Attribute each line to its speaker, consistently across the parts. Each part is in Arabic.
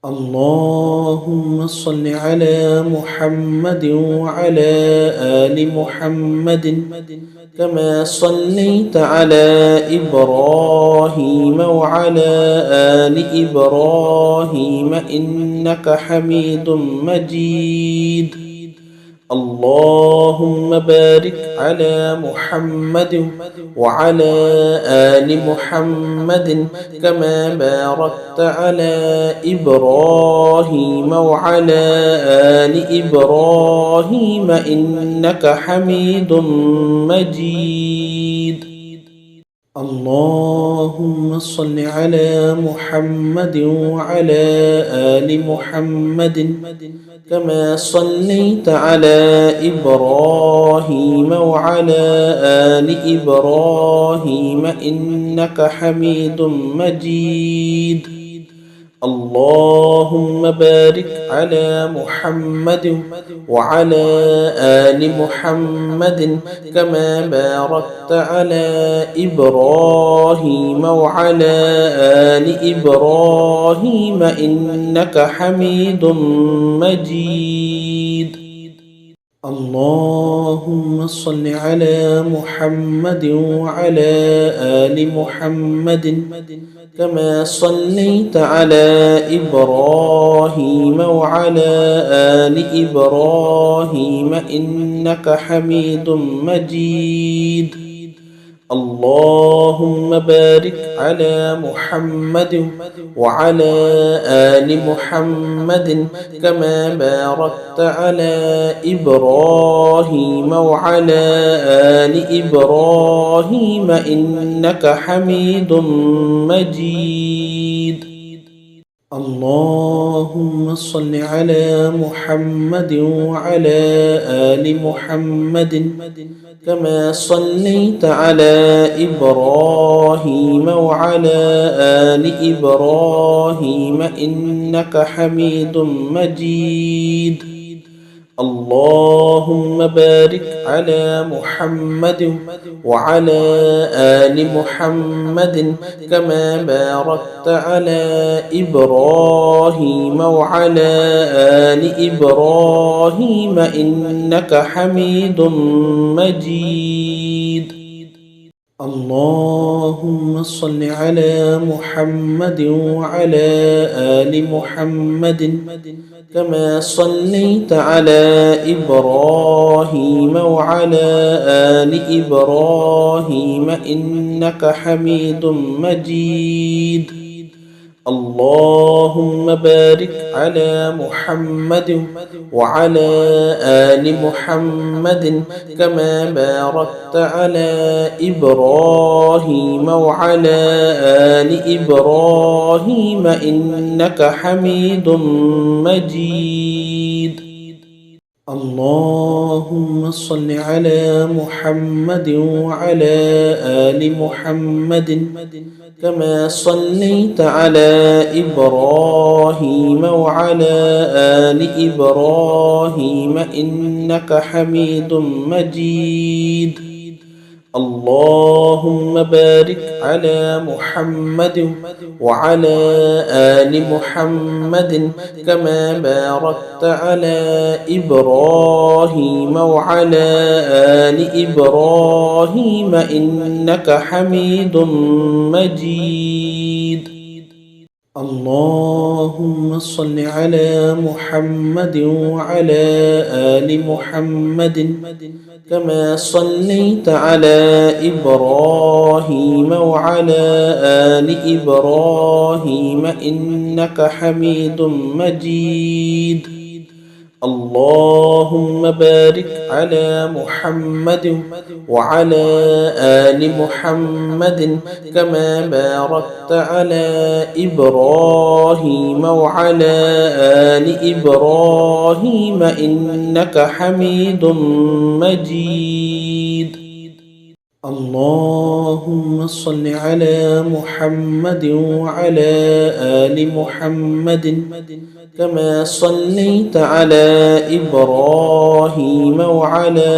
Speaker 1: اللهم صل على محمد وعلى آل محمد كما صليت على إبراهيم وعلى آل إبراهيم إنك حميد مجيد. اللهم بارك على محمد وعلى آل محمد كما باركت على إبراهيم وعلى آل إبراهيم إنك حميد مجيد. اللهم صل على محمد وعلى آل محمد كما صليت على إبراهيم وعلى آل إبراهيم إنك حميد مجيد. اللهم بارك على محمد وعلى آل محمد كما باركت على إبراهيم وعلى آل إبراهيم إنك حميد مجيد. اللهم صل على محمد وعلى آل محمد كما صليت على إبراهيم وعلى آل إبراهيم إنك حميد مجيد. اللهم بارك على محمد وعلى آل محمد كما باركت على إبراهيم وعلى آل إبراهيم إنك حميد مجيد. اللهم صل على محمد وعلى آل محمد كما صليت على إبراهيم وعلى آل إبراهيم إنك حميد مجيد. اللهم بارك على محمد وعلى آل محمد كما باركت على إبراهيم وعلى آل إبراهيم إنك حميد مجيد. اللهم صل على محمد وعلى آل محمد كما صليت على إبراهيم وعلى آل إبراهيم إنك حميد مجيد. اللهم بارك على محمد وعلى آل محمد كما باركت على إبراهيم وعلى آل إبراهيم إنك حميد مجيد. اللهم صل على محمد وعلى آل محمد كما صليت على إبراهيم وعلى آل إبراهيم إنك حميد مجيد. اللهم بارك على محمد وعلى آل محمد كما باركت على إبراهيم وعلى آل إبراهيم إنك حميد مجيد. اللهم صل على محمد وعلى آل محمد كما صليت على إبراهيم وعلى آل إبراهيم إنك حميد مجيد. اللهم بارك على محمد وعلى آل محمد كما باركت على إبراهيم وعلى آل إبراهيم إنك حميد مجيد. اللهم صل على محمد وعلى آل محمد كما صليت على إبراهيم وعلى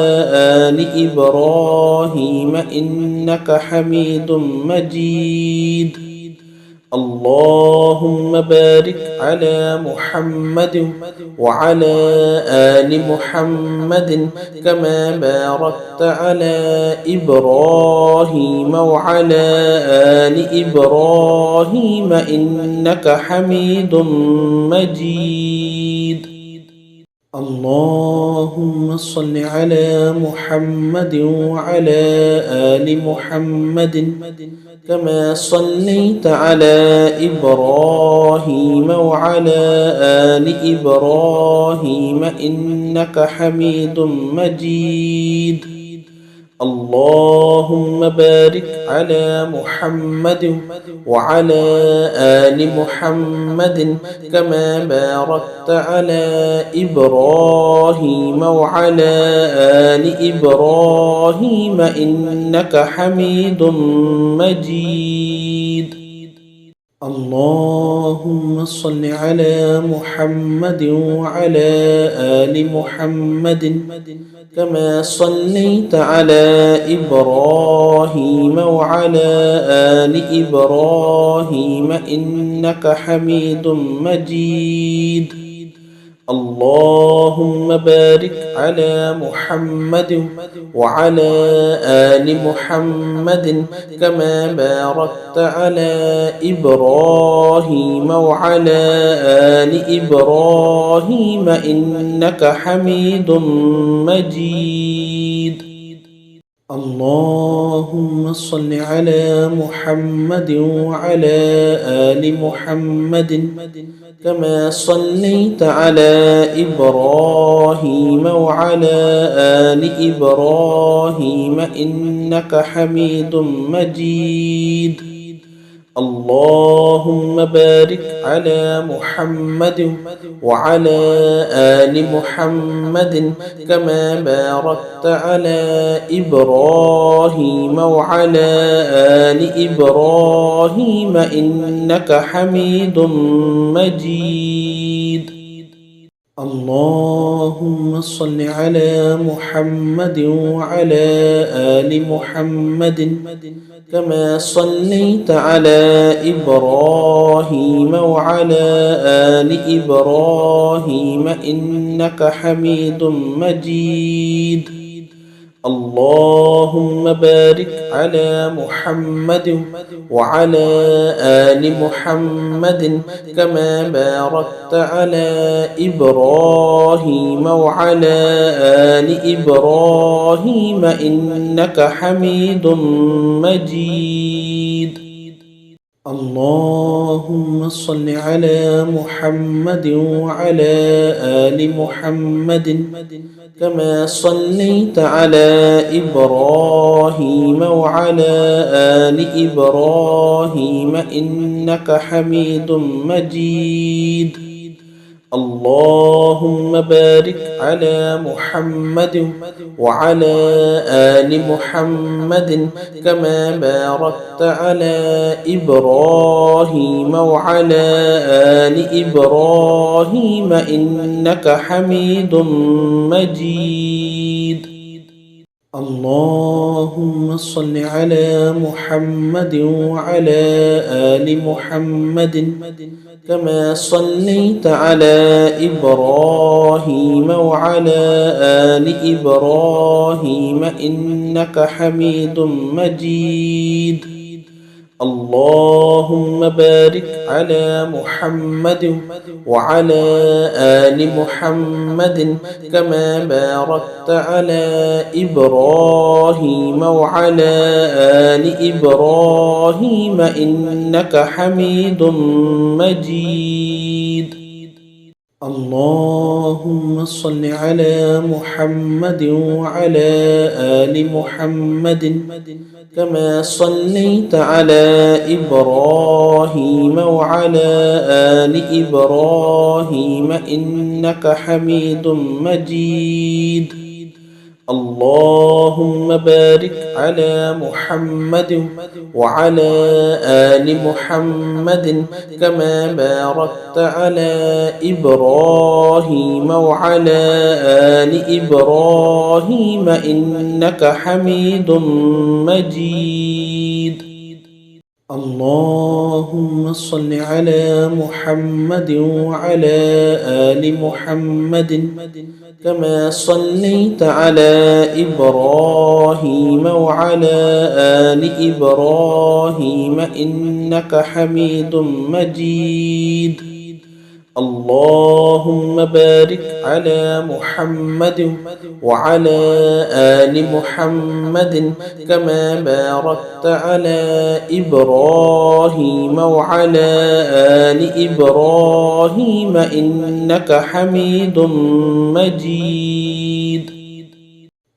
Speaker 1: آل إبراهيم إنك حميد مجيد. اللهم بارك على محمد وعلى آل محمد كما باركت على إبراهيم وعلى آل إبراهيم إنك حميد مجيد. اللهم صل على محمد وعلى آل محمد كما صليت على إبراهيم وعلى آل إبراهيم إنك حميد مجيد. اللهم بارك على محمد وعلى آل محمد كما باركت على إبراهيم وعلى آل إبراهيم إنك حميد مجيد. اللهم صل على محمد وعلى آل محمد كما صليت على إبراهيم وعلى آل إبراهيم إنك حميد مجيد. اللهم بارك على محمد وعلى آل محمد كما باركت على إبراهيم وعلى آل إبراهيم إنك حميد مجيد. اللهم صل على محمد وعلى آل محمد كما صليت على إبراهيم وعلى آل إبراهيم إنك حميد مجيد. اللهم بارك على محمد وعلى آل محمد كما باركت على إبراهيم وعلى آل إبراهيم إنك حميد مجيد. اللهم صل على محمد وعلى آل محمد كما صليت على إبراهيم وعلى آل إبراهيم إنك حميد مجيد. اللهم بارك على محمد وعلى آل محمد كما باركت على إبراهيم وعلى آل إبراهيم إنك حميد مجيد. اللهم صل على محمد وعلى آل محمد كما صليت على إبراهيم وعلى آل إبراهيم إنك حميد مجيد. اللهم بارك على محمد وعلى آل محمد كما باركت على إبراهيم وعلى آل إبراهيم إنك حميد مجيد. اللهم صل على محمد وعلى آل محمد كما صليت على إبراهيم وعلى آل إبراهيم إنك حميد مجيد. اللهم بارك على محمد وعلى آل محمد كما باركت على إبراهيم وعلى آل إبراهيم إنك حميد مجيد. اللهم صل على محمد وعلى آل محمد كما صليت على إبراهيم وعلى آل إبراهيم إنك حميد مجيد. اللهم بارك على محمد وعلى آل محمد كما باركت على إبراهيم وعلى آل إبراهيم إنك حميد مجيد. اللهم صل على محمد وعلى آل محمد كما صليت على إبراهيم وعلى آل إبراهيم إنك حميد مجيد. اللهم بارك على محمد وعلى آل محمد كما باركت على إبراهيم وعلى آل إبراهيم إنك حميد مجيد.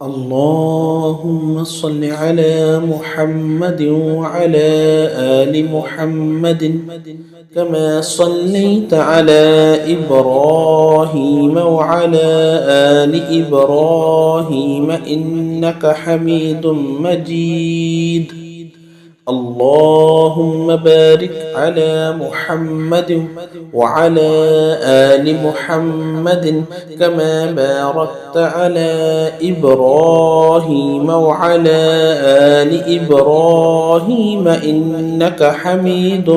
Speaker 1: اللهم صل على محمد وعلى آل محمد كما صليت على إبراهيم وعلى آل إبراهيم إنك حميد مجيد. اللهم بارك على محمد وعلى آل محمد كما باركت على إبراهيم وعلى آل إبراهيم إنك حميد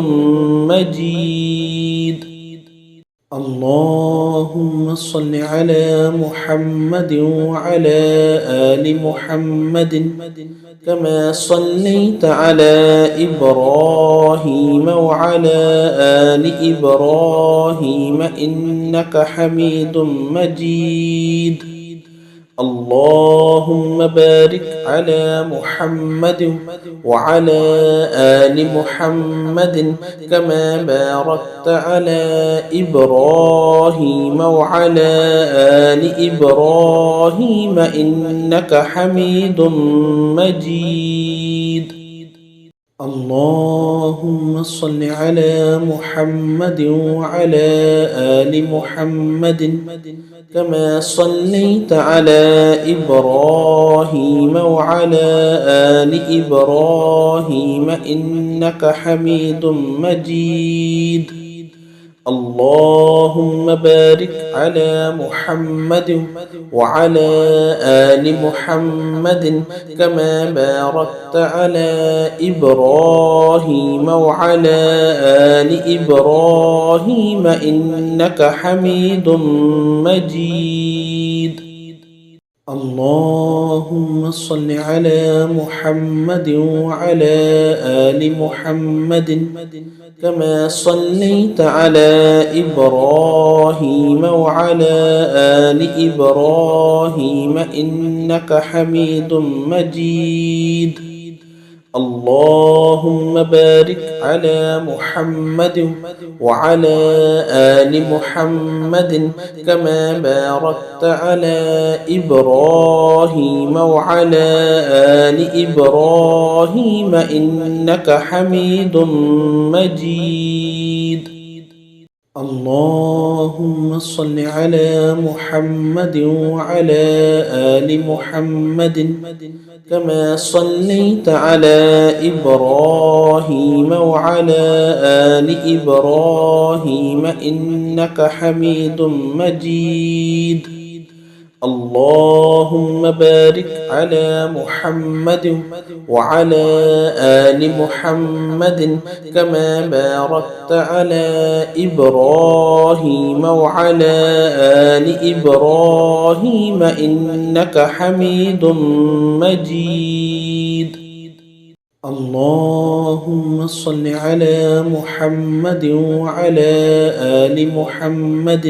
Speaker 1: مجيد. اللهم صل على محمد وعلى آل محمد كما صليت على إبراهيم وعلى آل إبراهيم إنك حميد مجيد. اللهم بارك على محمد وعلى آل محمد كما باركت على إبراهيم وعلى آل إبراهيم إنك حميد مجيد. اللهم صل على محمد وعلى آل محمد كما صليت على إبراهيم وعلى آل إبراهيم إنك حميد مجيد. اللهم بارك على محمد وعلى آل محمد كما باركت على إبراهيم وعلى آل إبراهيم إنك حميد مجيد. اللهم صل على محمد وعلى آل محمد كما صليت على إبراهيم وعلى آل إبراهيم إنك حميد مجيد. اللهم بارك على محمد وعلى آل محمد كما باركت على إبراهيم وعلى آل إبراهيم إنك حميد مجيد. اللهم صل على محمد وعلى آل محمد كما صليت على إبراهيم وعلى آل إبراهيم إنك حميد مجيد. اللهم بارك على محمد وعلى آل محمد كما باركت على إبراهيم وعلى آل إبراهيم إنك حميد مجيد. اللهم صل على محمد وعلى آل محمد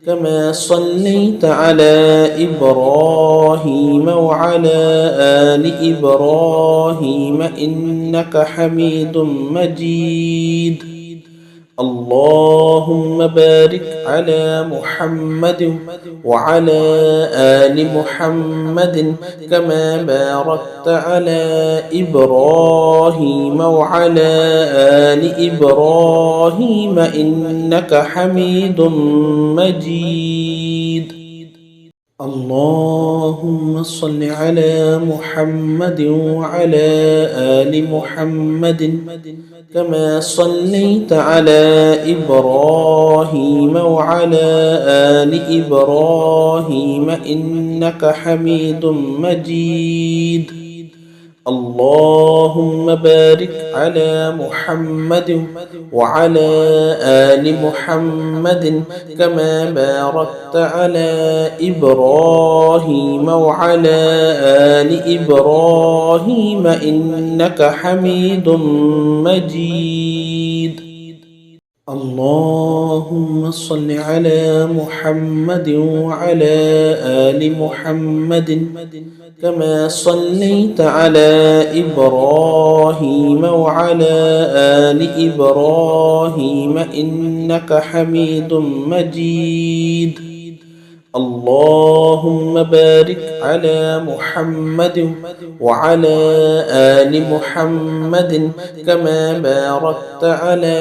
Speaker 1: كما صليت على إبراهيم وعلى آل إبراهيم إنك حميد مجيد. اللهم بارك على محمد وعلى آل محمد كما باركت على إبراهيم وعلى آل إبراهيم إنك حميد مجيد. اللهم صل على محمد وعلى آل محمد كما صليت على إبراهيم وعلى آل إبراهيم إنك حميد مجيد. اللهم بارك على محمد وعلى آل محمد كما باركت على إبراهيم وعلى آل إبراهيم إنك حميد مجيد. اللهم صل على محمد وعلى آل محمد كما صليت على إبراهيم وعلى آل إبراهيم إنك حميد مجيد. اللهم بارك على محمد وعلى آل محمد كما باركت على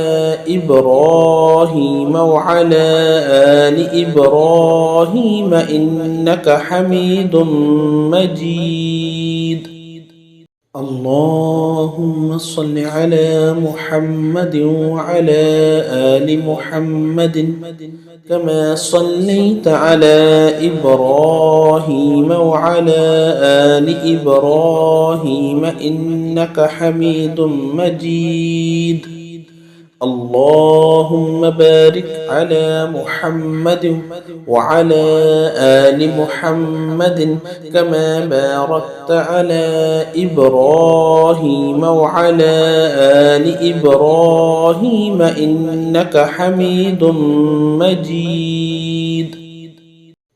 Speaker 1: إبراهيم وعلى آل إبراهيم إنك حميد مجيد. اللهم صل على محمد وعلى آل محمد كما صليت على إبراهيم وعلى آل إبراهيم إنك حميد مجيد. اللهم بارك على محمد وعلى آل محمد كما باركت على إبراهيم وعلى آل إبراهيم إنك حميد مجيد.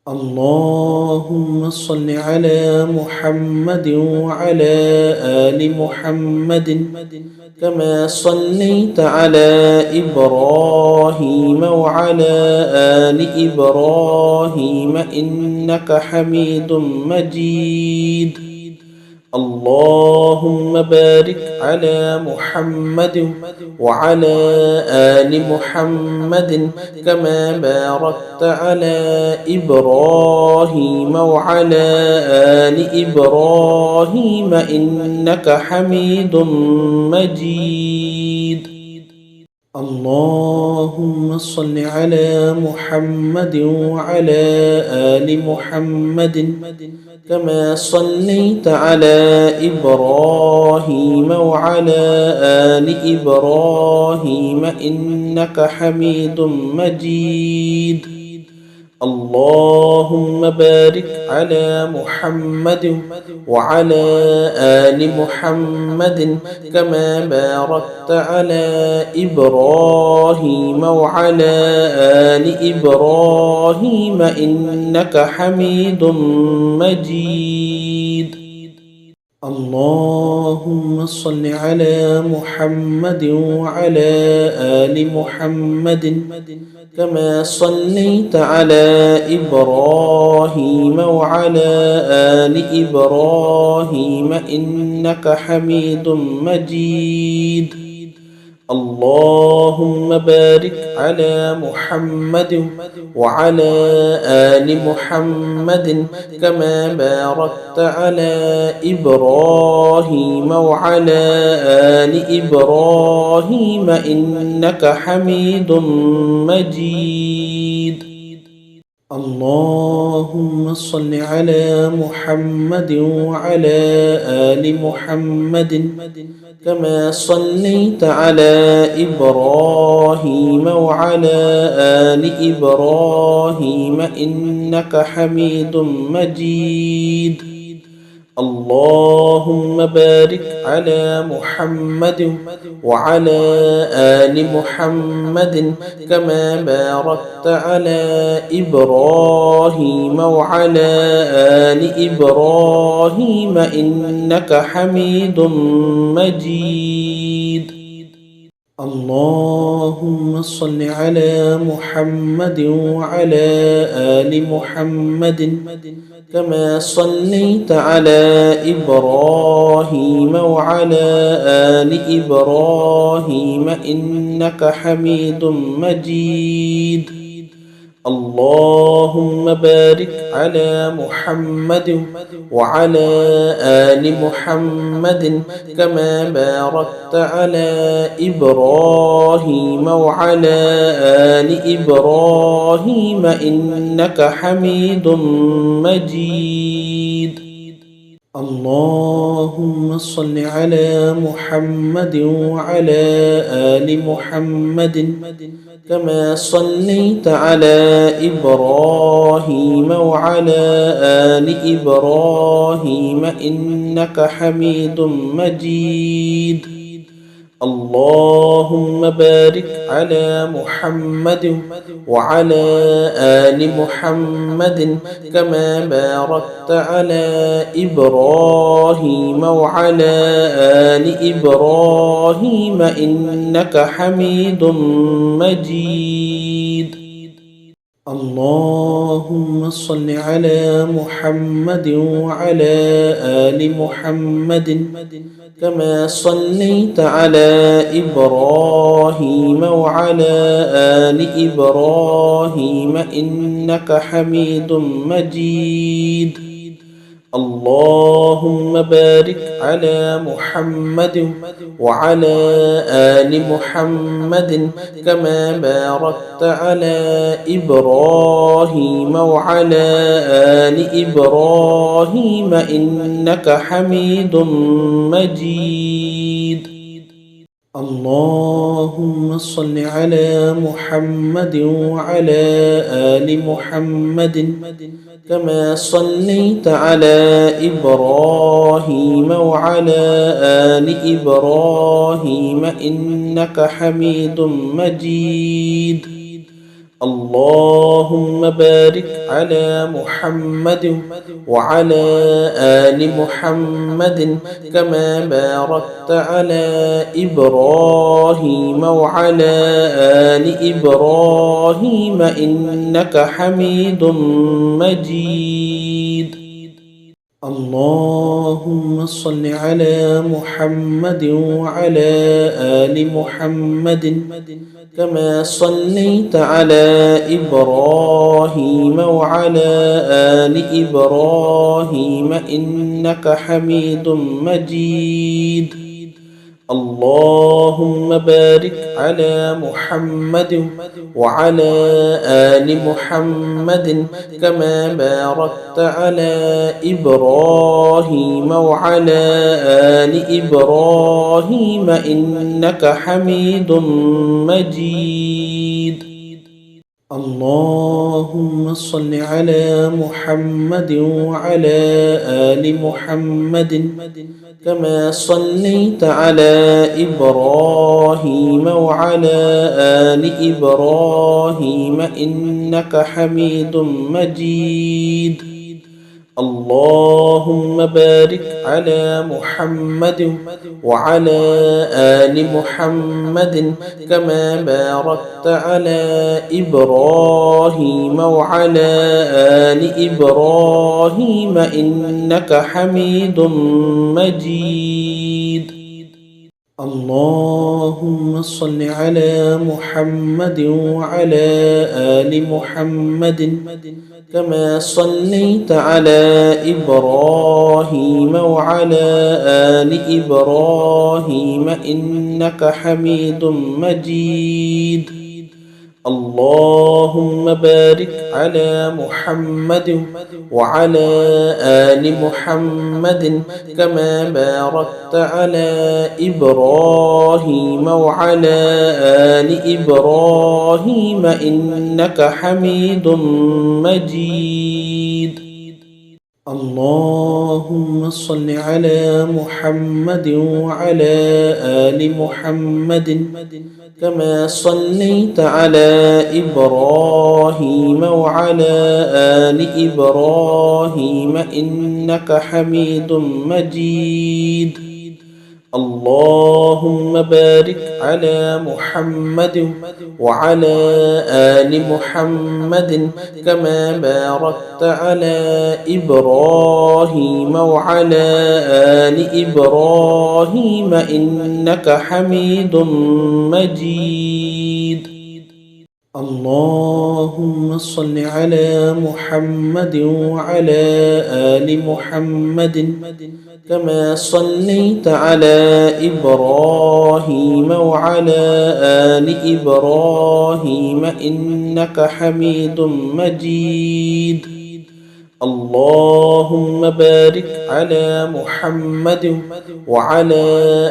Speaker 1: اللهم صل على محمد وعلى آل محمد كما صليت على إبراهيم وعلى آل إبراهيم إنك حميد مجيد. اللهم بارك على محمد وعلى آل محمد كما باركت على إبراهيم وعلى آل إبراهيم إنك حميد مجيد. اللهم صل على محمد وعلى آل محمد كما صليت على إبراهيم وعلى آل إبراهيم إنك حميد مجيد. اللهم بارك على محمد وعلى آل محمد كما باركت على إبراهيم وعلى آل إبراهيم إنك حميد مجيد. اللهم صل على محمد وعلى آل محمد كما صليت على إبراهيم وعلى آل إبراهيم إنك حميد مجيد. اللهم بارك على محمد وعلى آل محمد كما باركت على إبراهيم وعلى آل إبراهيم إنك حميد مجيد. اللهم صل على محمد وعلى آل محمد كما صليت على إبراهيم وعلى آل إبراهيم إنك حميد مجيد. اللهم بارك على محمد وعلى آل محمد كما باركت على إبراهيم وعلى آل إبراهيم إنك حميد مجيد. اللهم صل على محمد وعلى آل محمد كما صليت على إبراهيم وعلى آل إبراهيم إنك حميد مجيد. اللهم بارك على محمد وعلى آل محمد كما باركت على إبراهيم وعلى آل إبراهيم إنك حميد مجيد. اللهم صل على محمد وعلى آل محمد كما صليت على إبراهيم وعلى آل إبراهيم إنك حميد مجيد. اللهم بارك على محمد وعلى آل محمد كما باركت على إبراهيم وعلى آل إبراهيم إنك حميد مجيد. اللهم صل على محمد وعلى آل محمد كما صليت على إبراهيم وعلى آل إبراهيم إنك حميد مجيد. اللهم بارك على محمد وعلى آل محمد كما باركت على إبراهيم وعلى آل إبراهيم إنك حميد مجيد. اللهم صل على محمد وعلى آل محمد كما صليت على إبراهيم وعلى آل إبراهيم إنك حميد مجيد. اللهم بارك على محمد وعلى آل محمد كما باركت على إبراهيم وعلى آل إبراهيم إنك حميد مجيد. اللهم صل على محمد وعلى آل محمد كما صليت على إبراهيم وعلى آل إبراهيم إنك حميد مجيد. اللهم بارك على محمد وعلى آل محمد كما باركت على إبراهيم وعلى آل إبراهيم إنك حميد مجيد. اللهم صل على محمد وعلى آل محمد كما صليت على إبراهيم وعلى آل إبراهيم إنك حميد مجيد. اللهم بارك على محمد وعلى آل محمد كما باركت على إبراهيم وعلى آل إبراهيم إنك حميد مجيد. اللهم صل على محمد وعلى آل محمد كما صليت على إبراهيم وعلى آل إبراهيم إنك حميد مجيد. اللهم بارك على محمد وعلى آل محمد كما باركت على إبراهيم وعلى آل إبراهيم إنك حميد مجيد. اللهم صل على محمد وعلى آل محمد كما صليت على إبراهيم وعلى آل إبراهيم إنك حميد مجيد. اللهم بارك على محمد وعلى آل محمد كما باركت على إبراهيم وعلى آل إبراهيم إنك حميد مجيد. اللهم صل على محمد وعلى آل محمد كما صليت على إبراهيم وعلى آل إبراهيم إنك حميد مجيد. اللهم بارك على محمد وعلى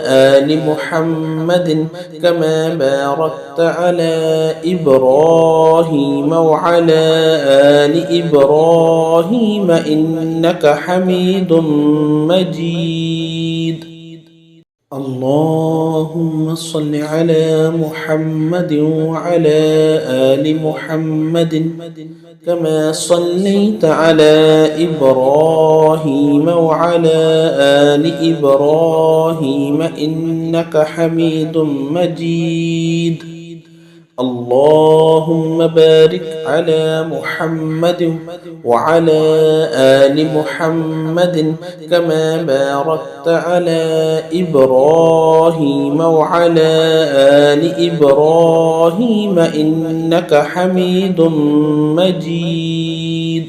Speaker 1: آل محمد كما باركت على إبراهيم وعلى آل إبراهيم إنك حميد مجيد. اللهم صل على محمد وعلى آل محمد كما صليت على إبراهيم وعلى آل إبراهيم إنك حميد مجيد. اللهم بارك على محمد وعلى آل محمد كما باركت على إبراهيم وعلى آل إبراهيم إنك حميد مجيد.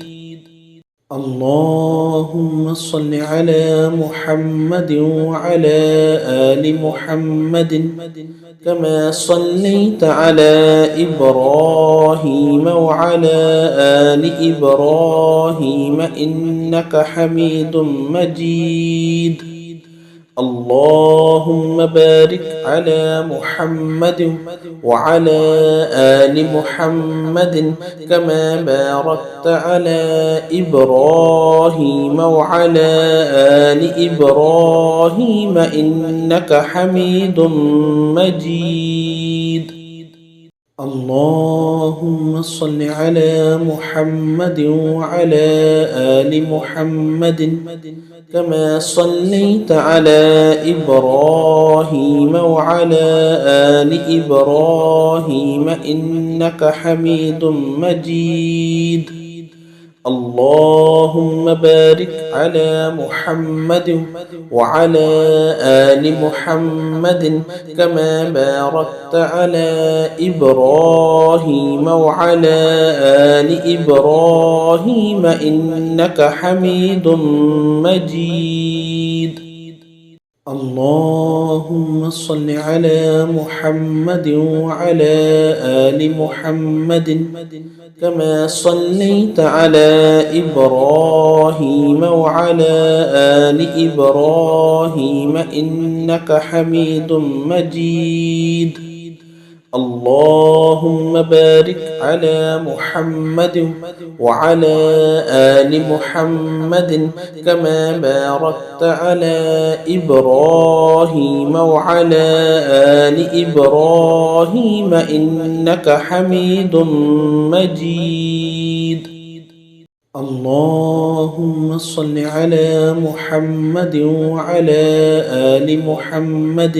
Speaker 1: اللهم صل على محمد وعلى آل محمد كما صليت على إبراهيم وعلى آل إبراهيم إنك حميد مجيد. اللهم بارك على محمد وعلى آل محمد كما باركت على إبراهيم وعلى آل إبراهيم إنك حميد مجيد. اللهم صل على محمد وعلى آل محمد كما صليت على إبراهيم وعلى آل إبراهيم إنك حميد مجيد. اللهم بارك على محمد وعلى آل محمد كما باركت على إبراهيم وعلى آل إبراهيم إنك حميد مجيد. اللهم صل على محمد وعلى آل محمد كما صليت على إبراهيم وعلى آل إبراهيم إنك حميد مجيد. اللهم بارك على محمد وعلى آل محمد كما باركت على إبراهيم وعلى آل إبراهيم إنك حميد مجيد. اللهم صل على محمد وعلى آل محمد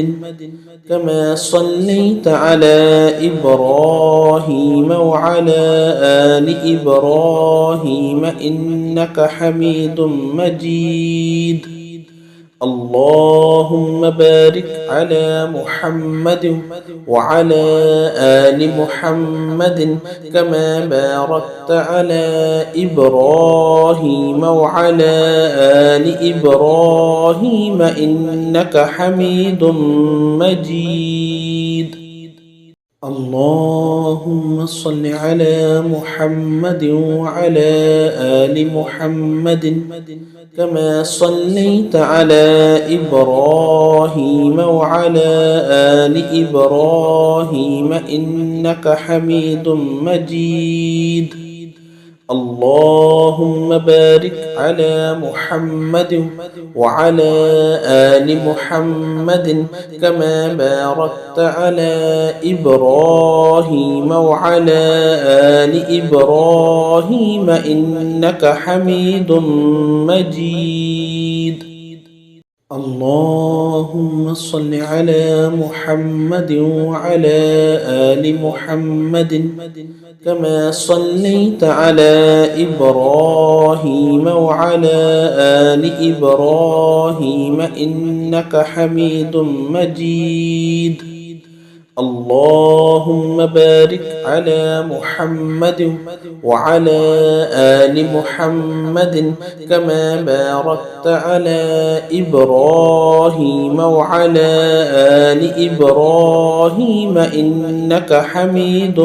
Speaker 1: كما صليت على إبراهيم وعلى آل إبراهيم إنك حميد مجيد. اللهم بارك على محمد وعلى آل محمد كما باركت على إبراهيم وعلى آل إبراهيم إنك حميد مجيد. اللهم صل على محمد وعلى آل محمد كما صليت على إبراهيم وعلى آل إبراهيم إنك حميد مجيد. اللهم بارك على محمد وعلى آل محمد كما باركت على إبراهيم وعلى آل إبراهيم إنك حميد مجيد. اللهم صل على محمد وعلى آل محمد كما صليت على إبراهيم وعلى آل إبراهيم إنك حميد مجيد. اللهم بارك على محمد وعلى آل محمد كما باركت على إبراهيم وعلى آل إبراهيم إنك حميد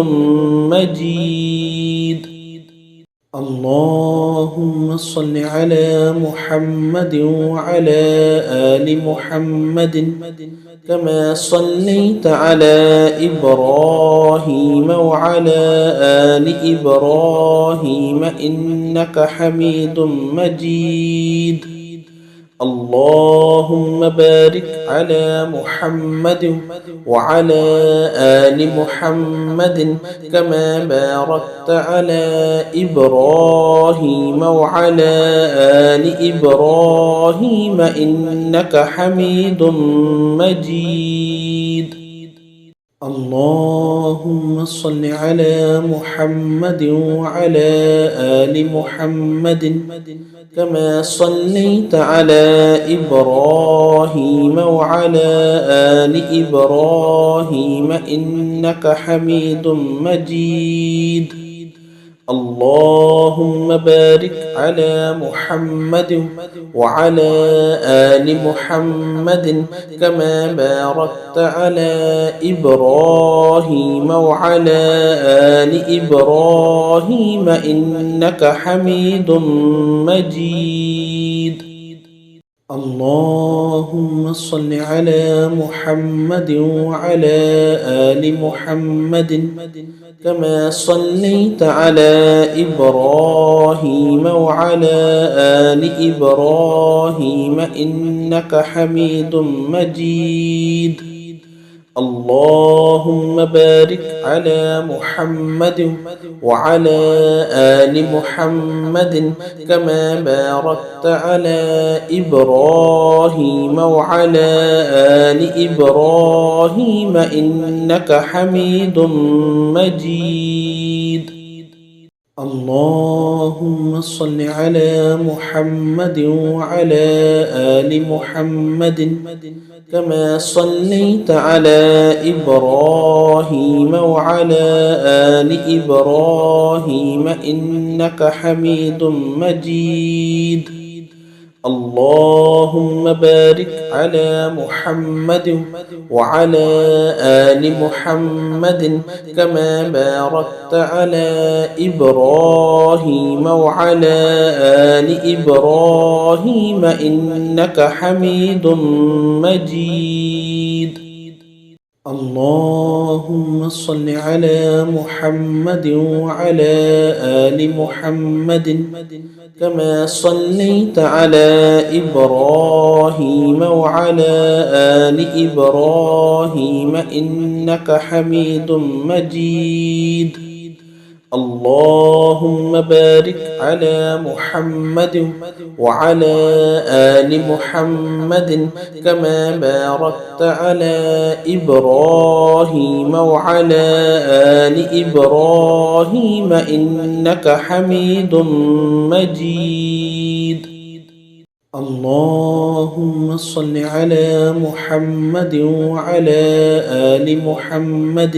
Speaker 1: مجيد. اللهم صل على محمد وعلى آل محمد كما صليت على إبراهيم وعلى آل إبراهيم إنك حميد مجيد. اللهم بارك على محمد وعلى آل محمد كما باركت على إبراهيم وعلى آل إبراهيم إنك حميد مجيد. اللهم صل على محمد وعلى آل محمد كما صليت على إبراهيم وعلى آل إبراهيم إنك حميد مجيد. اللهم بارك على محمد وعلى آل محمد كما باركت على إبراهيم وعلى آل إبراهيم إنك حميد مجيد. اللهم صل على محمد وعلى آل محمد كما صليت على إبراهيم وعلى آل إبراهيم إنك حميد مجيد. اللهم بارك على محمد وعلى آل محمد كما باركت على إبراهيم وعلى آل إبراهيم إنك حميد مجيد. اللهم صل على محمد وعلى آل محمد كما صليت على إبراهيم وعلى آل إبراهيم إنك حميد مجيد. اللهم بارك على محمد وعلى آل محمد كما باركت على إبراهيم وعلى آل إبراهيم إنك حميد مجيد. اللهم صل على محمد وعلى آل محمد كما صليت على إبراهيم وعلى آل إبراهيم إنك حميد مجيد. اللهم بارك على محمد وعلى آل محمد كما باركت على إبراهيم وعلى آل إبراهيم إنك حميد مجيد. اللهم صل على محمد وعلى آل محمد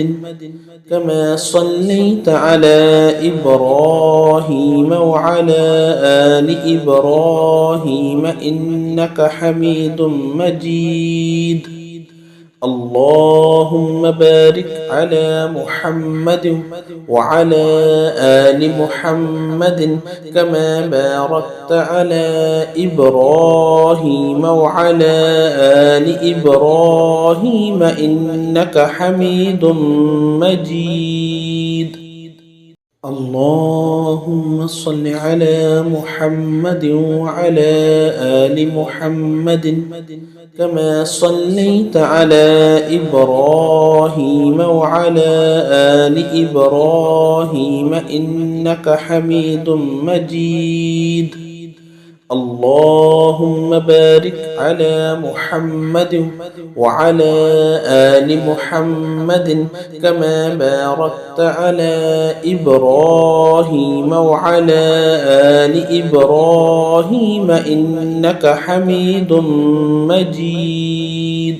Speaker 1: كما صليت على إبراهيم وعلى آل إبراهيم إنك حميد مجيد. اللهم بارك على محمد وعلى آل محمد كما باركت على إبراهيم وعلى آل إبراهيم إنك حميد مجيد. اللهم صل على محمد وعلى آل محمد كما صليت على إبراهيم وعلى آل إبراهيم إنك حميد مجيد. اللهم بارك على محمد وعلى آل محمد كما باركت على إبراهيم وعلى آل إبراهيم إنك حميد مجيد.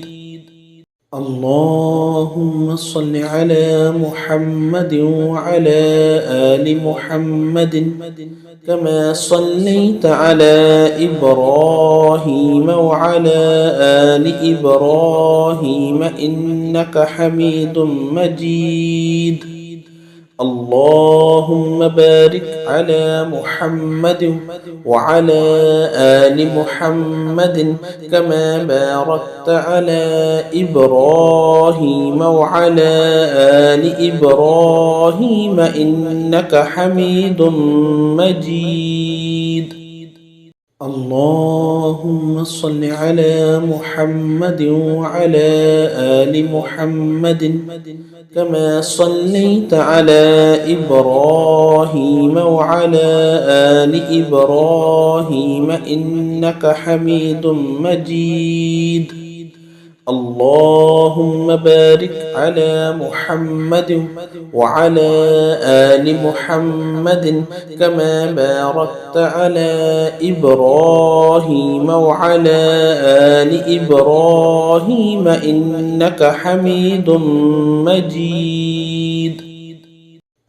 Speaker 1: اللهم صل على محمد وعلى آل محمد كما صليت على إبراهيم وعلى آل إبراهيم إنك حميد مجيد. اللهم بارك على محمد وعلى آل محمد كما باركت على إبراهيم وعلى آل إبراهيم إنك حميد مجيد. اللهم صل على محمد وعلى آل محمد كما صليت على إبراهيم وعلى آل إبراهيم إنك حميد مجيد. اللهم بارك على محمد وعلى آل محمد كما باركت على إبراهيم وعلى آل إبراهيم إنك حميد مجيد.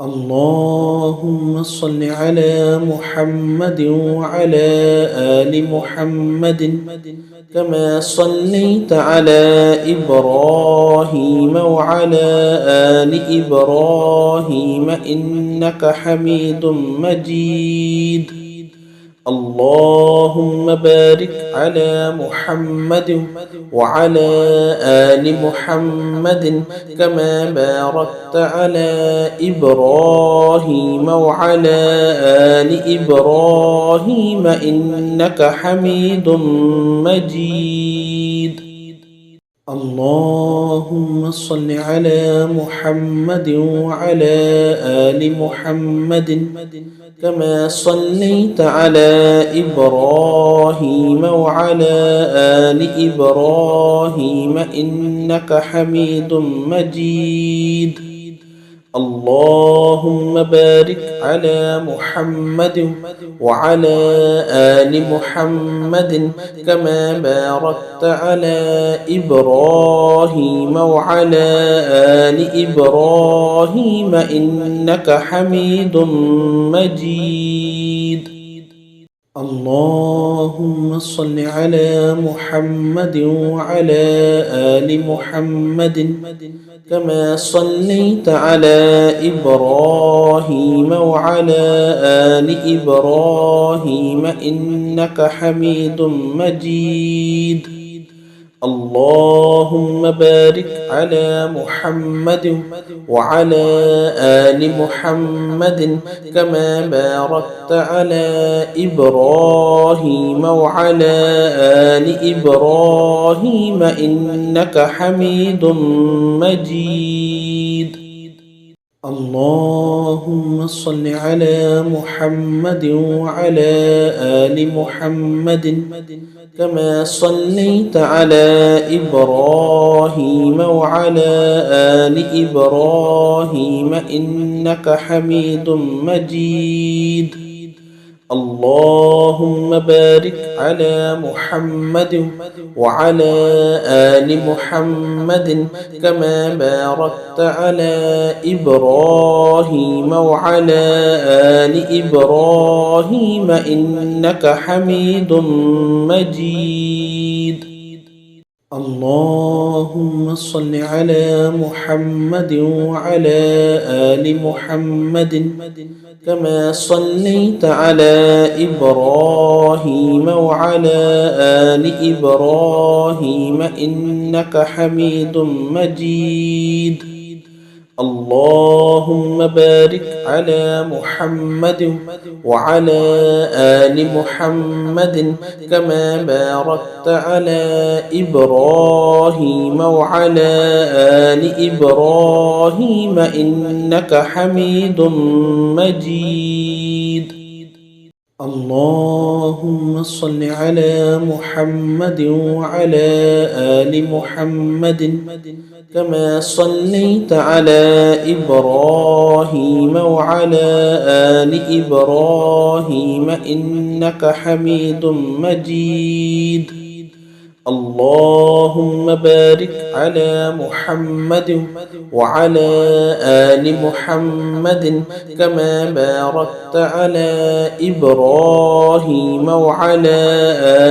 Speaker 1: اللهم صل على محمد وعلى آل محمد كما صليت على إبراهيم وعلى آل إبراهيم إنك حميد مجيد. اللهم بارك على محمد وعلى آل محمد كما باركت على إبراهيم وعلى آل إبراهيم إنك حميد مجيد. اللهم صل على محمد وعلى آل محمد كما صليت على إبراهيم وعلى آل إبراهيم إنك حميد مجيد. اللهم بارك على محمد وعلى آل محمد كما باركت على إبراهيم وعلى آل إبراهيم إنك حميد مجيد. اللهم صل على محمد وعلى آل محمد كما صليت على إبراهيم وعلى آل إبراهيم إنك حميد مجيد. اللهم بارك على محمد وعلى آل محمد كما باركت على إبراهيم وعلى آل إبراهيم إنك حميد مجيد. اللهم صل على محمد وعلى آل محمد كما صليت على إبراهيم وعلى آل إبراهيم إنك حميد مجيد. اللهم بارك على محمد وعلى آل محمد كما باركت على إبراهيم وعلى آل إبراهيم إنك حميد مجيد. اللهم صل على محمد وعلى آل محمد كما صليت على إبراهيم وعلى آل إبراهيم إنك حميد مجيد. اللهم بارك على محمد وعلى آل محمد كما باركت على إبراهيم وعلى آل إبراهيم إنك حميد مجيد. اللهم صل على محمد وعلى آل محمد كما صليت على إبراهيم وعلى آل إبراهيم إنك حميد مجيد. اللهم بارك على محمد وعلى آل محمد كما باركت على إبراهيم وعلى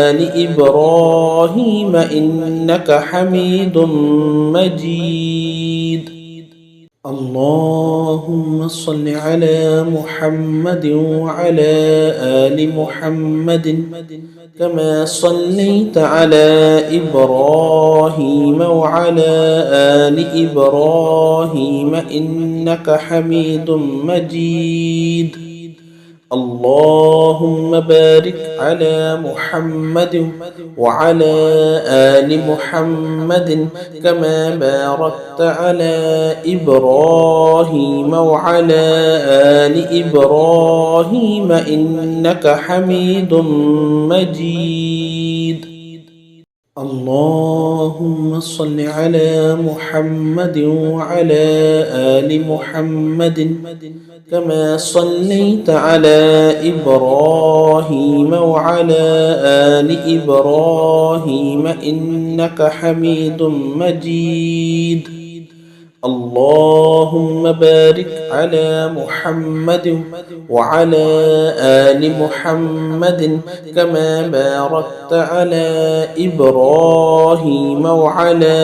Speaker 1: آل إبراهيم إنك حميد مجيد. اللهم صل على محمد وعلى آل محمد كما صليت على إبراهيم وعلى آل إبراهيم إنك حميد مجيد. اللهم بارك على محمد وعلى آل محمد كما باركت على إبراهيم وعلى آل إبراهيم إنك حميد مجيد. اللهم صل على محمد وعلى آل محمد كما صليت على إبراهيم وعلى آل إبراهيم إنك حميد مجيد. اللهم بارك على محمد وعلى آل محمد كما باركت على إبراهيم وعلى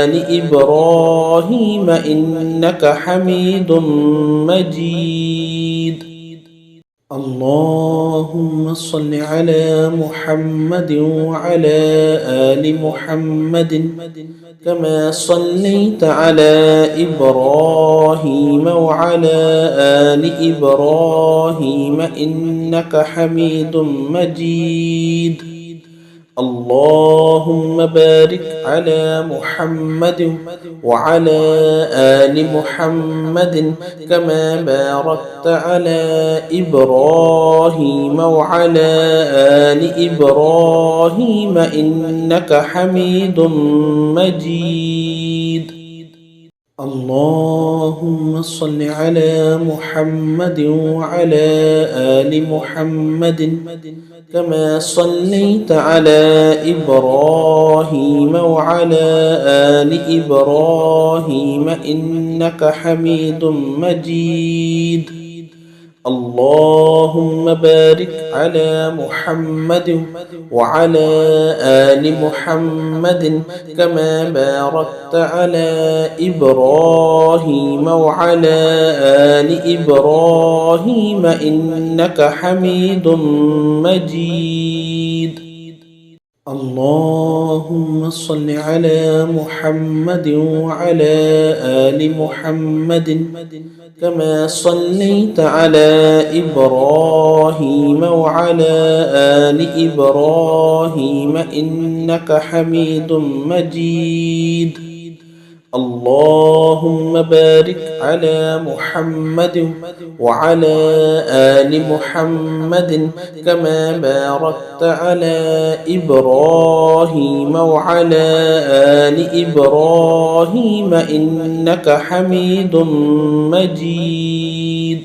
Speaker 1: آل إبراهيم إنك حميد مجيد. اللهم صل على محمد وعلى آل محمد كما صليت على إبراهيم وعلى آل إبراهيم إنك حميد مجيد. اللهم بارك على محمد وعلى آل محمد كما باركت على إبراهيم وعلى آل إبراهيم إنك حميد مجيد. اللهم صل على محمد وعلى آل محمد كما صليت على إبراهيم وعلى آل إبراهيم إنك حميد مجيد. اللهم بارك على محمد وعلى آل محمد كما باركت على إبراهيم وعلى آل إبراهيم إنك حميد مجيد. اللهم صل على محمد وعلى آل محمد كما صليت على إبراهيم وعلى آل إبراهيم إنك حميد مجيد. اللهم بارك على محمد وعلى آل محمد كما باركت على إبراهيم وعلى آل إبراهيم إنك حميد مجيد.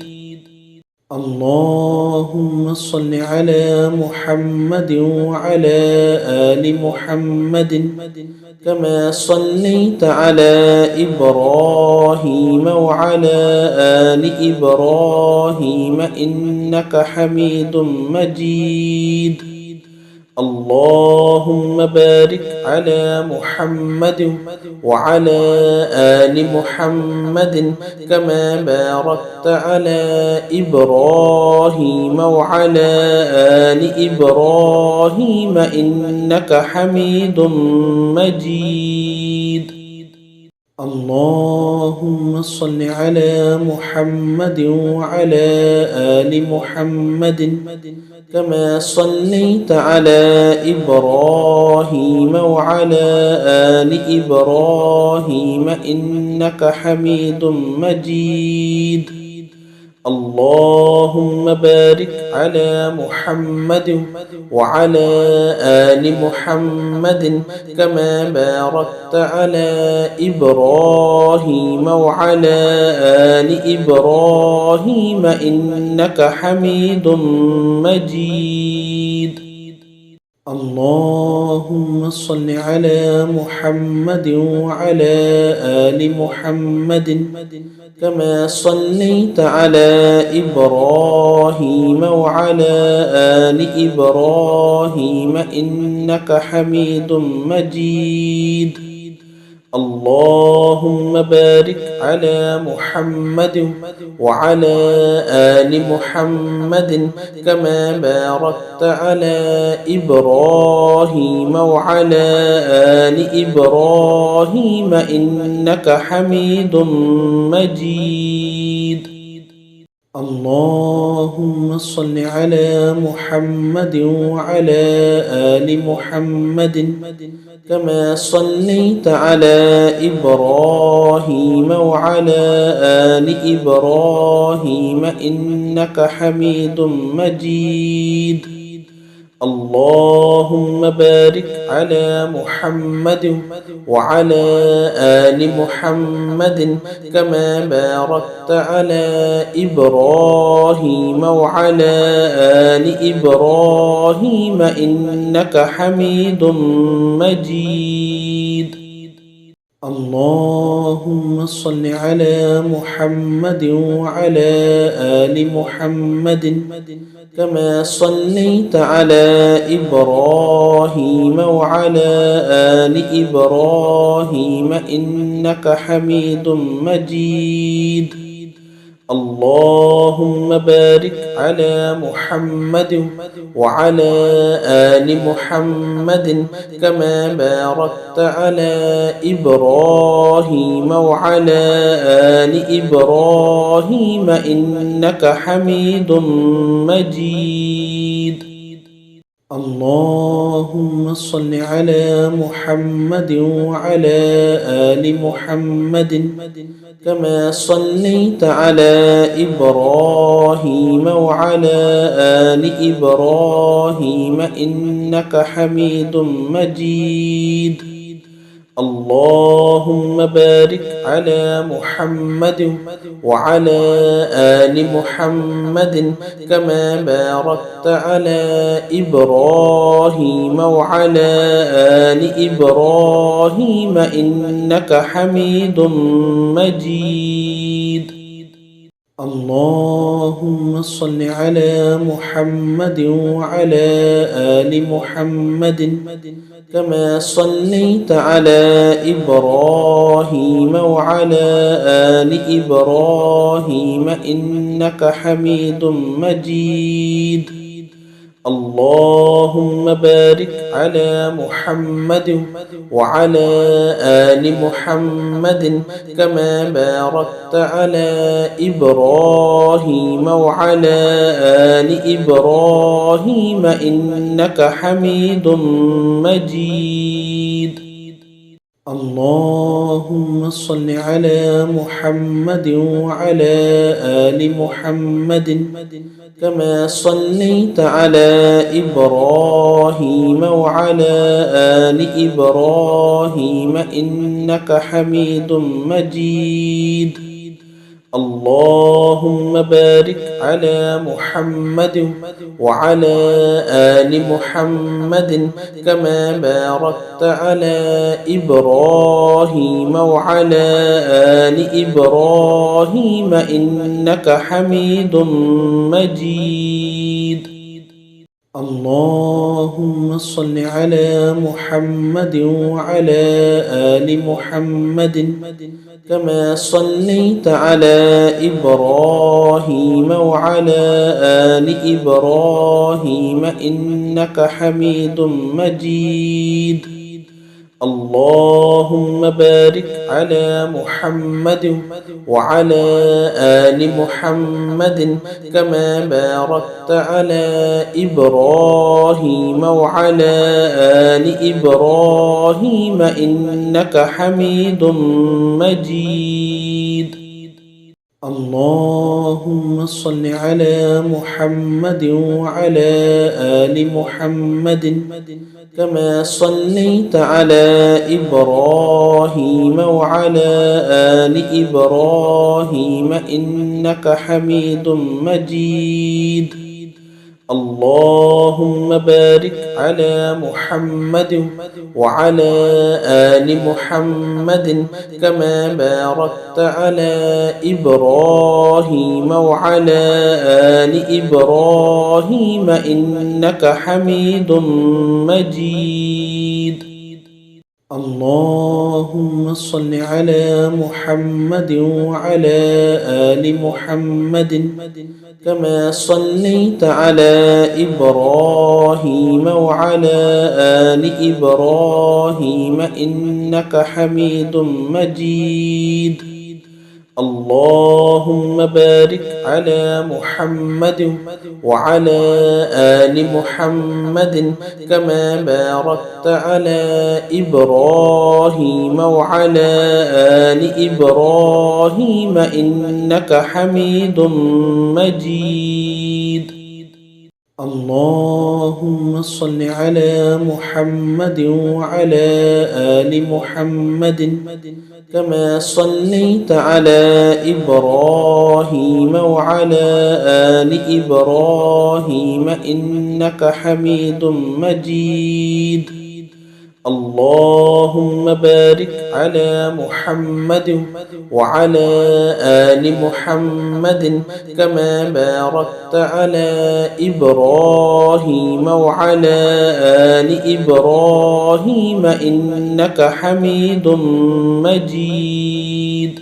Speaker 1: اللهم صل على محمد وعلى آل محمد كما صليت على إبراهيم وعلى آل إبراهيم إنك حميد مجيد. اللهم بارك على محمد وعلى آل محمد كما باركت على إبراهيم وعلى آل إبراهيم إنك حميد مجيد. اللهم صل على محمد وعلى آل محمد كما صليت على إبراهيم وعلى آل إبراهيم إنك حميد مجيد. اللهم بارك على محمد وعلى آل محمد كما باركت على إبراهيم وعلى آل إبراهيم إنك حميد مجيد. اللهم صل على محمد وعلى آل محمد كما صليت على إبراهيم وعلى آل إبراهيم إنك حميد مجيد. اللهم بارك على محمد وعلى آل محمد كما باركت على إبراهيم وعلى آل إبراهيم إنك حميد مجيد. اللهم صل على محمد وعلى آل محمد كما صليت على إبراهيم وعلى آل إبراهيم إنك حميد مجيد. اللهم بارك على محمد وعلى آل محمد كما باركت على إبراهيم وعلى آل إبراهيم إنك حميد مجيد. اللهم صل على محمد وعلى آل محمد كما صليت على إبراهيم وعلى آل إبراهيم إنك حميد مجيد. اللهم بارك على محمد وعلى آل محمد كما باركت على إبراهيم وعلى آل إبراهيم إنك حميد مجيد. اللهم صل على محمد وعلى آل محمد كما صليت على إبراهيم وعلى آل إبراهيم إنك حميد مجيد. اللهم بارك على محمد وعلى آل محمد كما باركت على إبراهيم وعلى آل إبراهيم إنك حميد مجيد. اللهم صل على محمد وعلى آل محمد كما صليت على إبراهيم وعلى آل إبراهيم إنك حميد مجيد. اللهم بارك على محمد وعلى آل محمد كما باركت على إبراهيم وعلى آل إبراهيم إنك حميد مجيد. اللهم صل على محمد وعلى آل محمد كما صليت على إبراهيم وعلى آل إبراهيم إنك حميد مجيد. اللهم بارك على محمد وعلى آل محمد كما باركت على إبراهيم وعلى آل إبراهيم إنك حميد مجيد. اللهم صل على محمد وعلى آل محمد كما صليت على إبراهيم وعلى آل إبراهيم إنك حميد مجيد. اللهم بارك على محمد وعلى آل محمد كما باركت على إبراهيم وعلى آل إبراهيم إنك حميد مجيد. اللهم صل على محمد وعلى آل محمد كما صليت على إبراهيم وعلى آل إبراهيم إنك حميد مجيد. اللهم بارك على محمد وعلى آل محمد كما باركت على إبراهيم وعلى آل إبراهيم إنك حميد مجيد. اللهم صل على محمد وعلى آل محمد كما صليت على إبراهيم وعلى آل إبراهيم إنك حميد مجيد. اللهم بارك على محمد وعلى آل محمد كما باركت على إبراهيم وعلى آل إبراهيم إنك حميد مجيد. اللهم صل على محمد وعلى آل محمد كما صليت على إبراهيم وعلى آل إبراهيم إنك حميد مجيد. اللهم بارك على محمد وعلى آل محمد كما باركت على إبراهيم وعلى آل إبراهيم إنك حميد مجيد.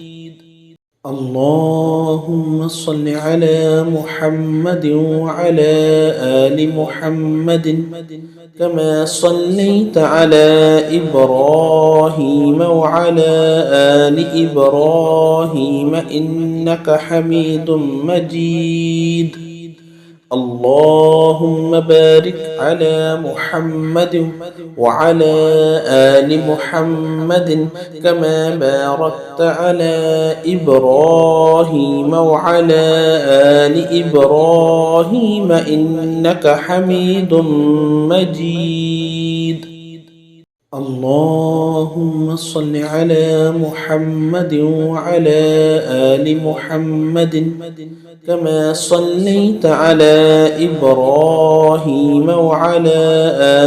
Speaker 1: اللهم صل على محمد وعلى آل محمد كما صليت على إبراهيم وعلى آل إبراهيم إنك حميد مجيد. اللهم بارك على محمد وعلى آل محمد كما باركت على إبراهيم وعلى آل إبراهيم إنك حميد مجيد. اللهم صل على محمد وعلى آل محمد كما صليت على إبراهيم وعلى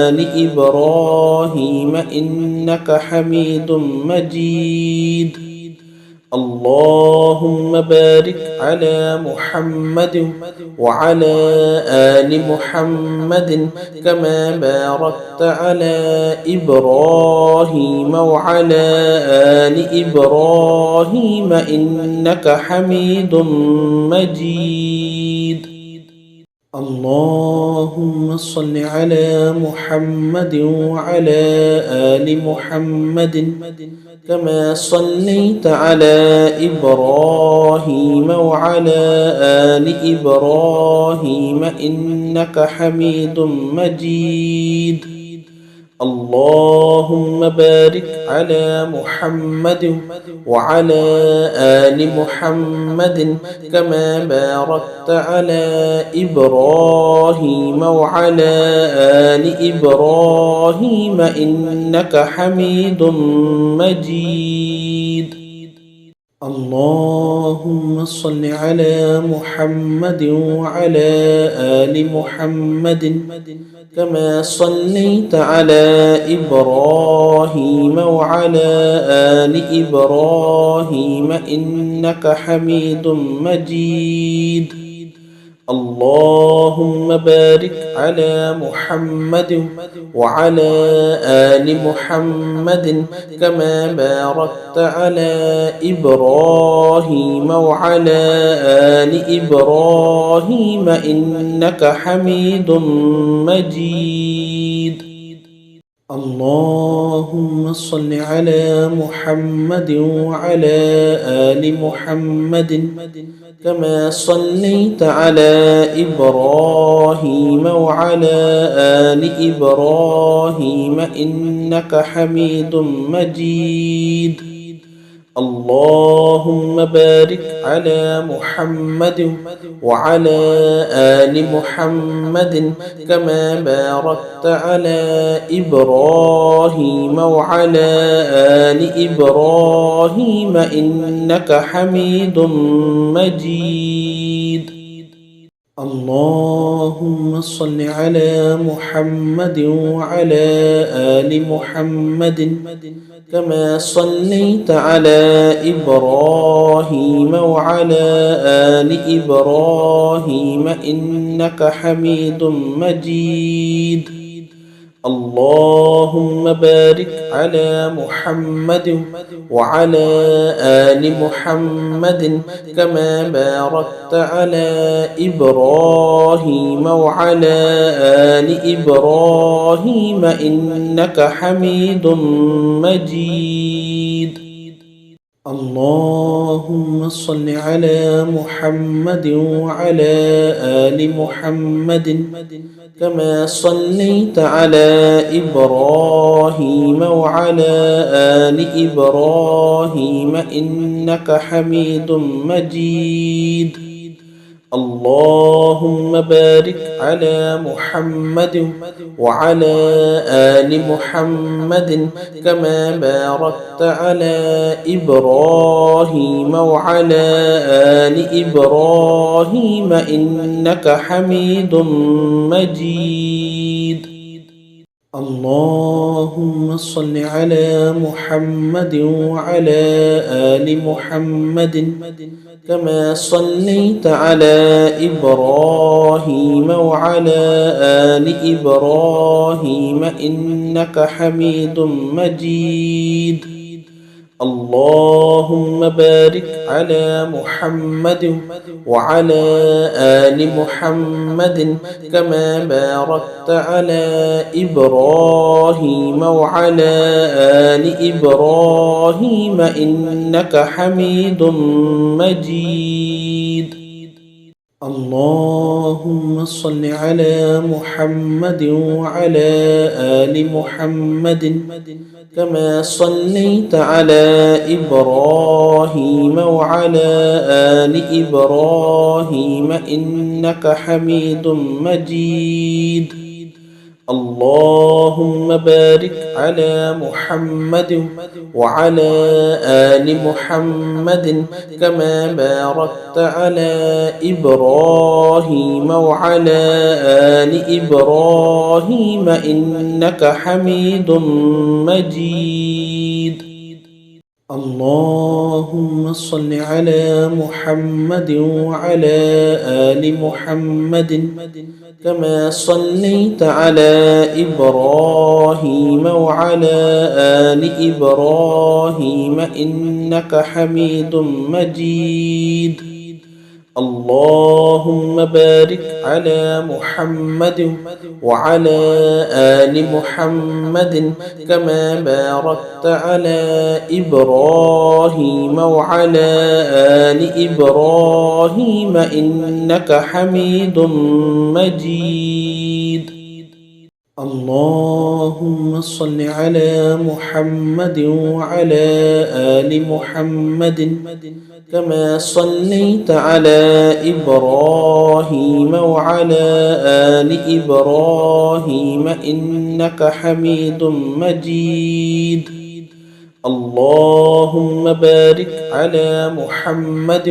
Speaker 1: آل إبراهيم إنك حميد مجيد. اللهم بارك على محمد وعلى آل محمد كما باركت على إبراهيم وعلى آل إبراهيم إنك حميد مجيد. اللهم صل على محمد وعلى آل محمد كما صليت على إبراهيم وعلى آل إبراهيم إنك حميد مجيد. اللهم بارك على محمد وعلى آل محمد كما باركت على إبراهيم وعلى آل إبراهيم إنك حميد مجيد. اللهم صل على محمد وعلى آل محمد كما صليت على إبراهيم وعلى آل إبراهيم إنك حميد مجيد. اللهم بارك على محمد وعلى آل محمد كما باركت على إبراهيم وعلى آل إبراهيم إنك حميد مجيد. اللهم صل على محمد وعلى آل محمد كما صليت على إبراهيم وعلى آل إبراهيم إنك حميد مجيد. اللهم بارك على محمد وعلى آل محمد كما باركت على إبراهيم وعلى آل إبراهيم إنك حميد مجيد. اللهم صل على محمد وعلى آل محمد كما صليت على إبراهيم وعلى آل إبراهيم إنك حميد مجيد. اللهم بارك على محمد وعلى آل محمد كما باركت على إبراهيم وعلى آل إبراهيم إنك حميد مجيد. اللهم صل على محمد وعلى آل محمد كما صليت على إبراهيم وعلى آل إبراهيم إنك حميد مجيد. اللهم بارك على محمد وعلى آل محمد كما باركت على إبراهيم وعلى آل إبراهيم إنك حميد مجيد. اللهم صل على محمد وعلى آل محمد كما صليت على إبراهيم وعلى آل إبراهيم إنك حميد مجيد. اللهم بارك على محمد وعلى آل محمد كما باركت على إبراهيم وعلى آل إبراهيم إنك حميد مجيد. اللهم صل على محمد وعلى آل محمد كما صليت على إبراهيم وعلى آل إبراهيم إنك حميد مجيد. اللهم بارك على محمد وعلى آل محمد كما باركت على إبراهيم وعلى آل إبراهيم إنك حميد مجيد. اللهم صل على محمد وعلى آل محمد كما صليت على إبراهيم وعلى آل إبراهيم إنك حميد مجيد. اللهم بارك على محمد وعلى آل محمد كما باركت على إبراهيم وعلى آل إبراهيم إنك حميد مجيد. اللهم صل على محمد وعلى آل محمد كما صليت على إبراهيم وعلى آل إبراهيم إنك حميد مجيد. اللهم بارك على محمد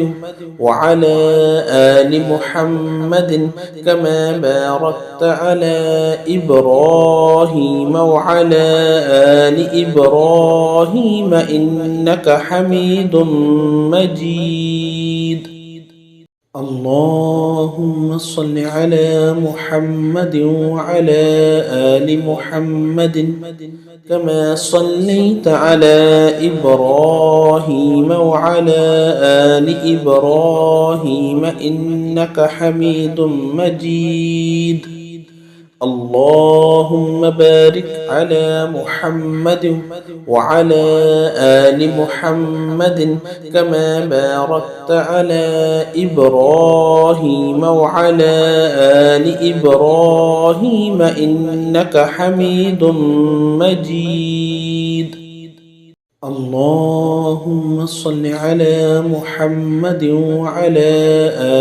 Speaker 1: وعلى آل محمد كما باركت على إبراهيم وعلى آل إبراهيم إنك حميد مجيد. اللهم صل على محمد وعلى آل محمد كما صليت على إبراهيم وعلى آل إبراهيم إنك حميد مجيد. اللهم بارك على محمد وعلى آل محمد كما باركت على إبراهيم وعلى آل إبراهيم إنك حميد مجيد. اللهم صل على محمد وعلى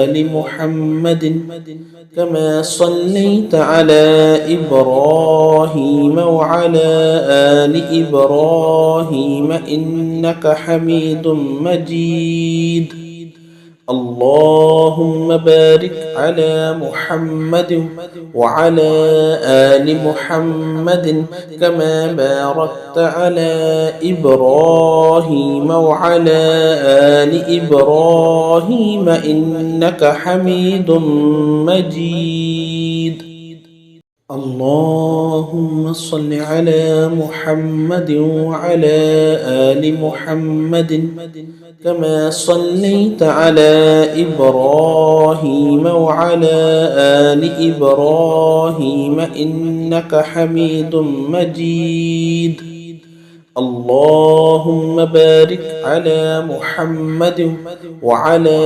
Speaker 1: آل محمد كما صليت على إبراهيم وعلى آل إبراهيم إنك حميد مجيد. اللهم بارك على محمد وعلى آل محمد كما باركت على إبراهيم وعلى آل إبراهيم إنك حميد مجيد. اللهم صل على محمد وعلى آل محمد كما صليت على إبراهيم وعلى آل إبراهيم إنك حميد مجيد. اللهم بارك على محمد وعلى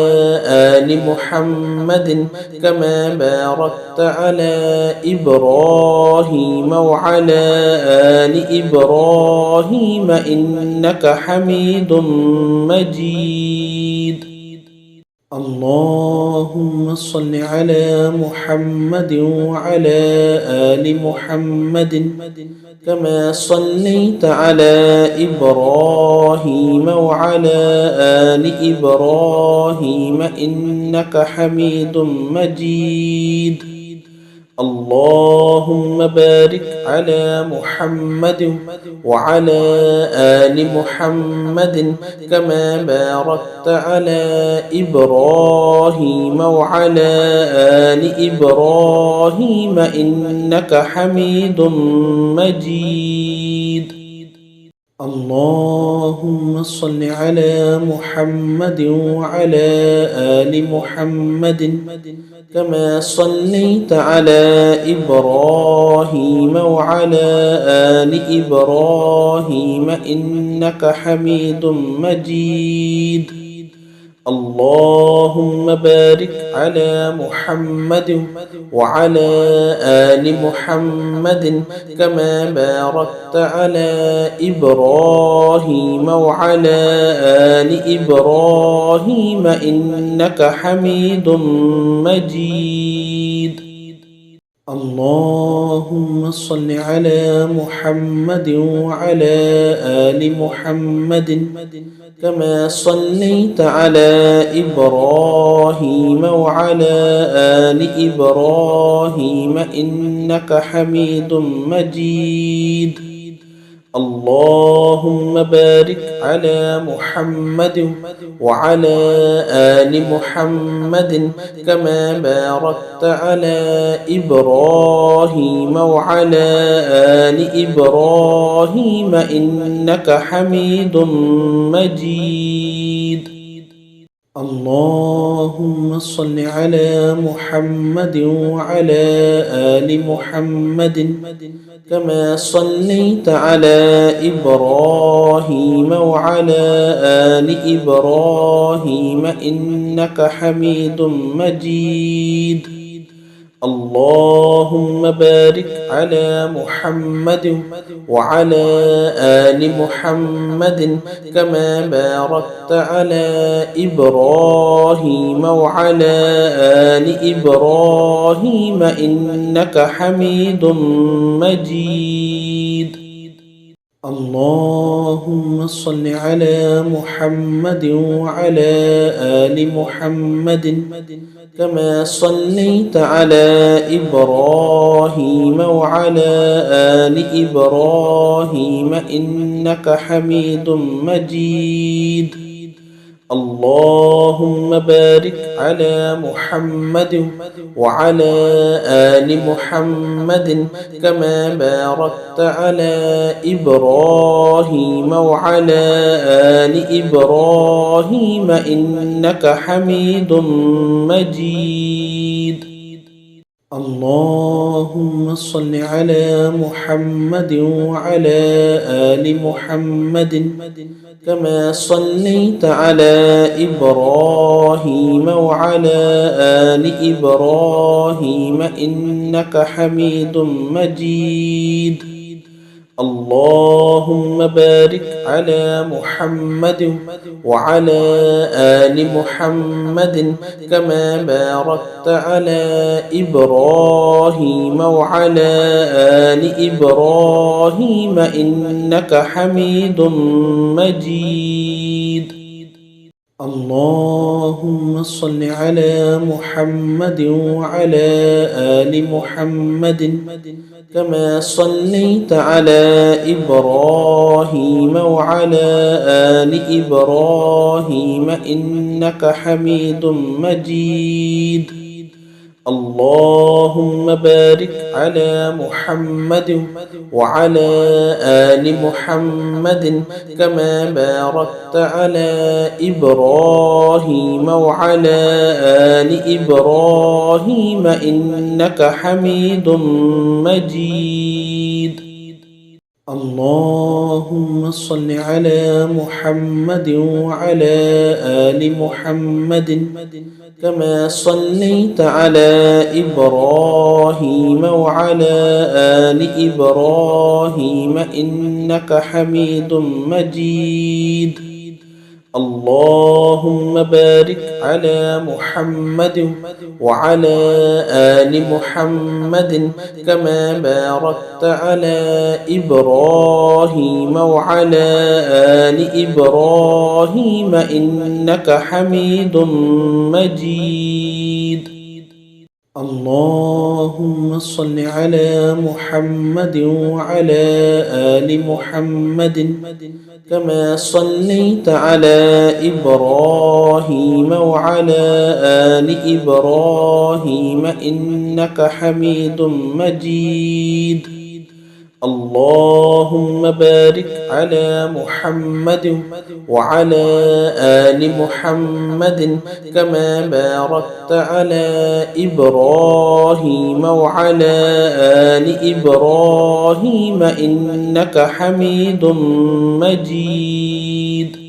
Speaker 1: آل محمد كما باركت على إبراهيم وعلى آل إبراهيم إنك حميد مجيد. اللهم صل على محمد وعلى آل محمد كما صليت على إبراهيم وعلى آل إبراهيم إنك حميد مجيد. اللهم بارك على محمد وعلى آل محمد كما باركت على إبراهيم وعلى آل إبراهيم إنك حميد مجيد. اللهم صل على محمد وعلى آل محمد كما صليت على إبراهيم وعلى آل إبراهيم إنك حميد مجيد. اللهم بارك على محمد وعلى آل محمد كما باركت على إبراهيم وعلى آل إبراهيم إنك حميد مجيد. اللهم صل على محمد وعلى آل محمد كما صليت على إبراهيم وعلى آل إبراهيم إنك حميد مجيد. اللهم بارك على محمد وعلى آل محمد كما باركت على إبراهيم وعلى آل إبراهيم إنك حميد مجيد. اللهم صل على محمد وعلى آل محمد كما صليت على إبراهيم وعلى آل إبراهيم إنك حميد مجيد. اللهم بارك على محمد وعلى آل محمد كما باركت على إبراهيم وعلى آل إبراهيم إنك حميد مجيد. اللهم صل على محمد وعلى آل محمد كما صليت على إبراهيم وعلى آل إبراهيم إنك حميد مجيد. اللهم بارك على محمد وعلى آل محمد كما باركت على إبراهيم وعلى آل إبراهيم إنك حميد مجيد. اللهم صل على محمد وعلى آل محمد كما صليت على إبراهيم وعلى آل إبراهيم إنك حميد مجيد. اللهم بارك على محمد وعلى آل محمد كما باركت على إبراهيم وعلى آل إبراهيم إنك حميد مجيد. اللهم صل على محمد وعلى آل محمد كما صليت على إبراهيم وعلى آل إبراهيم إنك حميد مجيد. اللهم بارك على محمد وعلى آل محمد كما باركت على إبراهيم وعلى آل إبراهيم إنك حميد مجيد. اللهم صل على محمد وعلى آل محمد كما صليت على إبراهيم وعلى آل إبراهيم إنك حميد مجيد. اللهم بارك على محمد وعلى آل محمد كما باركت على إبراهيم وعلى آل إبراهيم إنك حميد مجيد. اللهم صل على محمد وعلى آل محمد كما صليت على إبراهيم وعلى آل إبراهيم إنك حميد مجيد. اللهم بارك على محمد وعلى آل محمد كما باركت على إبراهيم وعلى آل إبراهيم إنك حميد مجيد.